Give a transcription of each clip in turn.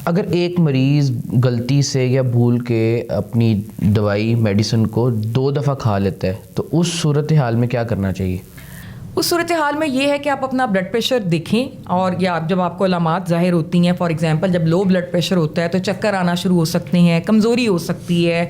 اگر ایک مریض غلطی سے یا بھول کے اپنی دوائی میڈیسن کو 2 دفعہ کھا لیتا ہے تو اس صورتحال میں کیا کرنا چاہیے؟ اس صورتحال میں یہ ہے کہ آپ اپنا بلڈ پریشر دیکھیں، اور یا جب آپ کو علامات ظاہر ہوتی ہیں، فار ایگزامپل جب لو بلڈ پریشر ہوتا ہے تو چکر آنا شروع ہو سکتے ہیں، کمزوری ہو سکتی ہے،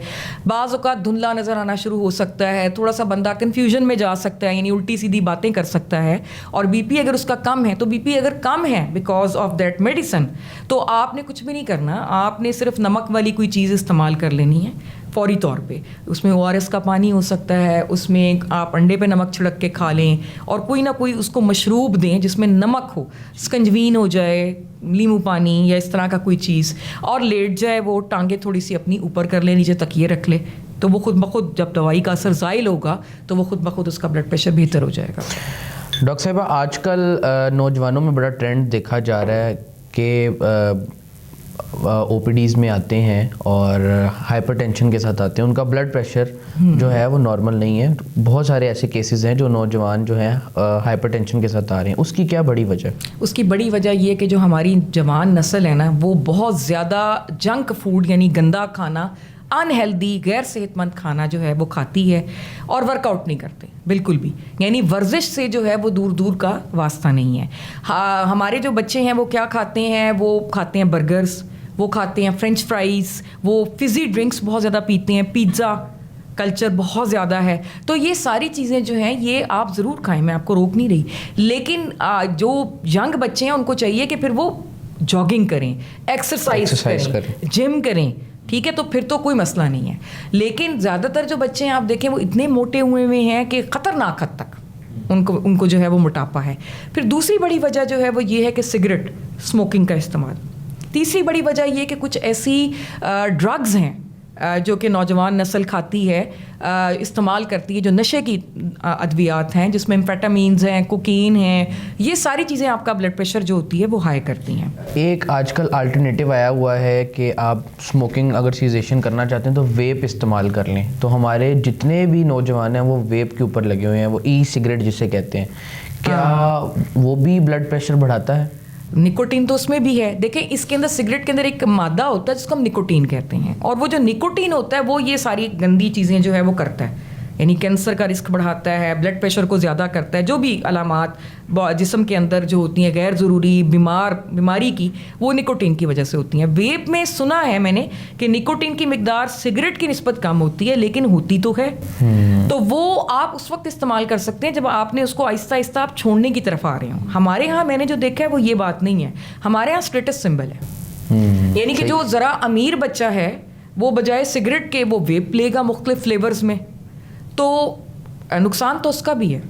بعض اوقات دھندلا نظر آنا شروع ہو سکتا ہے، تھوڑا سا بندہ کنفیوژن میں جا سکتا ہے، یعنی الٹی سیدھی باتیں کر سکتا ہے، اور بی پی اگر اس کا کم ہے تو بی پی اگر کم ہے بیکاز آف دیٹ میڈیسن، تو آپ نے کچھ بھی نہیں کرنا، آپ نے صرف نمک والی کوئی چیز استعمال کر لینی ہے فوری طور پہ. اس میں ORS کا پانی ہو سکتا ہے، اس میں آپ انڈے پہ نمک چھڑک کے کھا لیں، اور کوئی نہ کوئی اس کو مشروب دیں جس میں نمک ہو، سکنجوین ہو جائے، لیمو پانی یا اس طرح کا کوئی چیز، اور لیٹ جائے، وہ ٹانگیں تھوڑی سی اپنی اوپر کر لیں، نیچے تکیے رکھ لے، تو وہ خود بخود جب دوائی کا اثر زائل ہوگا تو وہ خود بخود اس کا بلڈ پریشر بہتر ہو جائے گا. ڈاکٹر صاحبہ، آج کل نوجوانوں میں بڑا ٹرینڈ دیکھا جا رہا ہے کہ OPDs میں آتے ہیں اور ہائپر ٹینشن کے ساتھ آتے ہیں، ان کا بلڈ پریشر جو ہے وہ نارمل نہیں ہے. بہت سارے ایسے کیسز ہیں جو نوجوان جو ہیں ہائپر ٹینشن کے ساتھ آ رہے ہیں، اس کی کیا بڑی وجہ؟ اس کی بڑی وجہ یہ کہ جو ہماری جوان نسل ہے نا، وہ بہت زیادہ جنک فوڈ یعنی گندا کھانا، انہیلدی غیر صحت مند کھانا جو ہے وہ کھاتی ہے، اور ورک آؤٹ نہیں کرتے بالکل بھی، یعنی ورزش سے جو ہے وہ دور دور کا واسطہ نہیں ہے. ہمارے جو بچے ہیں وہ کیا کھاتے ہیں؟ وہ کھاتے ہیں برگرز، وہ کھاتے ہیں فرینچ فرائز، وہ فزی ڈرنکس بہت زیادہ پیتے ہیں، پیزا کلچر بہت زیادہ ہے. تو یہ ساری چیزیں جو ہیں یہ آپ ضرور کھائیں، میں آپ کو روک نہیں رہی، لیکن جو ینگ بچے ہیں ان کو چاہیے کہ پھر وہ جاگنگ کریں، ایکسرسائز کریں، جم کریں، ٹھیک ہے، تو پھر تو کوئی مسئلہ نہیں ہے. لیکن زیادہ تر جو بچے ہیں آپ دیکھیں وہ اتنے موٹے ہوئے ہیں کہ خطرناک حد تک ان کو جو ہے وہ موٹاپا ہے. پھر دوسری بڑی وجہ جو ہے وہ یہ ہے کہ سگریٹ اسموکنگ کا استعمال. تیسری بڑی وجہ یہ کہ کچھ ایسی ڈرگز ہیں جو کہ نوجوان نسل کھاتی ہے، استعمال کرتی ہے، جو نشے کی ادویات ہیں، جس میں امفیٹامینز ہیں، کوکین ہیں، یہ ساری چیزیں آپ کا بلڈ پریشر جو ہوتی ہے وہ ہائی کرتی ہیں. ایک آج کل الٹرنیٹیو آیا ہوا ہے کہ آپ اسموکنگ اگر سیزیشن کرنا چاہتے ہیں تو ویپ استعمال کر لیں. تو ہمارے جتنے بھی نوجوان ہیں وہ ویپ کے اوپر لگے ہوئے ہیں، وہ ای سگریٹ جسے کہتے ہیں، کیا وہ بھی بلڈ پریشر بڑھاتا ہے؟ نکوٹین تو اس میں بھی ہے. دیکھیں اس کے اندر سگریٹ کے اندر ایک مادہ ہوتا ہے جس کو ہم نکوٹین کہتے ہیں، اور وہ جو نکوٹین ہوتا ہے وہ یہ ساری گندی چیزیں جو ہے وہ کرتا ہے، یعنی کینسر کا رسک بڑھاتا ہے، بلڈ پریشر کو زیادہ کرتا ہے. جو بھی علامات جسم کے اندر جو ہوتی ہیں غیر ضروری بیماری کی، وہ نکوٹین کی وجہ سے ہوتی ہیں. ویپ میں سنا ہے میں نے کہ نکوٹین کی مقدار سگریٹ کی نسبت کم ہوتی ہے، لیکن ہوتی تو ہے. تو وہ آپ اس وقت استعمال کر سکتے ہیں جب آپ نے اس کو آہستہ آہستہ آپ چھوڑنے کی طرف آ رہے ہوں. ہمارے ہاں میں نے جو دیکھا ہے وہ یہ بات نہیں ہے. ہمارے ہاں اسٹیٹس سمبل ہے، یعنی کہ جو ذرا امیر بچہ ہے وہ بجائے سگریٹ کے وہ ویپ لے گا مختلف فلیورز میں، تو نقصان تو اس کا بھی ہے.